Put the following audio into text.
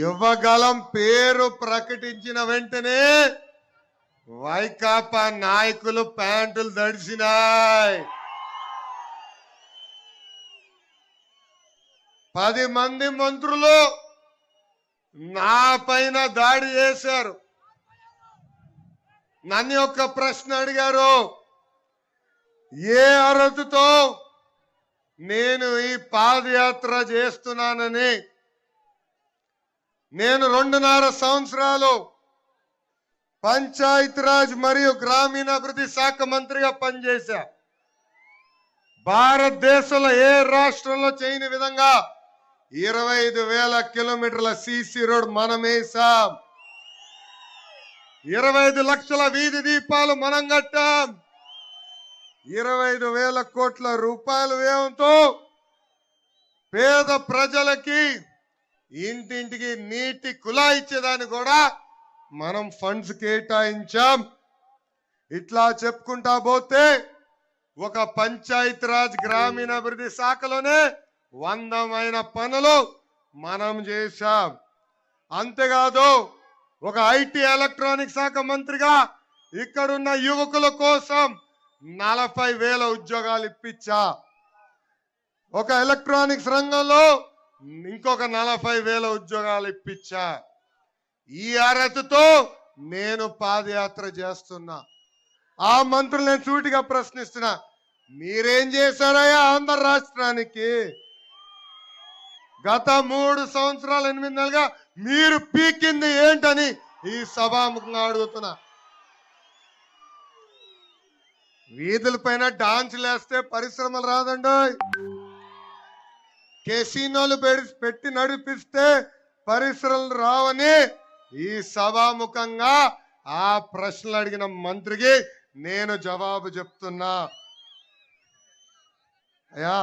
యువగలం పేరు ప్రకటించిన వెంటనే వైకాపా నాయకులు ప్యాంటులు దడిసినాయి. 10 మంది మంత్రులు నా పైన దాడి చేశారు. నన్ను ఒక ప్రశ్న అడిగారు, ఏ అర్హతతో నేను ఈ పాదయాత్ర చేస్తున్నానని. నేను 2.5 సంవత్సరాలు పంచాయతీరాజ్ మరియు గ్రామీణాభివృద్ధి శాఖ మంత్రిగా పనిచేశా. భారతదేశంలో ఏ రాష్ట్రంలో చేయని విధంగా 25,000 కిలోమీటర్ల సీసీ రోడ్ మనం వేసాం. 25 లక్షల వీధి దీపాలు మనం కట్టాం. 25,000 కోట్ల రూపాయల వ్యయంతో పేద ప్రజలకి ఇంటింటికి నీటి కుళాయి ఇచ్చేదాన్ని కూడా మనం ఫండ్స్ కేటాయించాం. ఇట్లా చెప్పుకుంటా పోతే ఒక పంచాయతీరాజ్ గ్రామీణాభివృద్ధి శాఖలోనే 100మైన పనులు మనం చేశాం. అంతేకాదు ఒక ఐటీ ఎలక్ట్రానిక్ శాఖ మంత్రిగా ఇక్కడున్న యువకుల కోసం 40,000 ఉద్యోగాలు ఇప్పించా. ఒక ఎలక్ట్రానిక్స్ రంగంలో ఇంకొక 40,000 ఉద్యోగాలు ఇప్పించా. ఈ అర్హతతో నేను పాదయాత్ర చేస్తున్నా. ఆ మంత్రులు నేను సూటిగా ప్రశ్నిస్తున్నా, మీరేం చేశారయ్యా ఆంధ్ర రాష్ట్రానికి? గత 3 సంవత్సరాలు 8 నెలలుగా మీరు పీకింది ఏంటని ఈ సభాముఖంగా అడుగుతున్నా. వీధుల పైన డాన్సులు వేస్తే పరిశ్రమలు రాదండి. కెసినోలు పెట్టి నడిపిస్తే పరిశ్రమలు రావని ఈ సభాముఖంగా ఆ ప్రశ్నలు అడిగిన మంత్రికి నేను జవాబు చెప్తున్నా. అయ్యా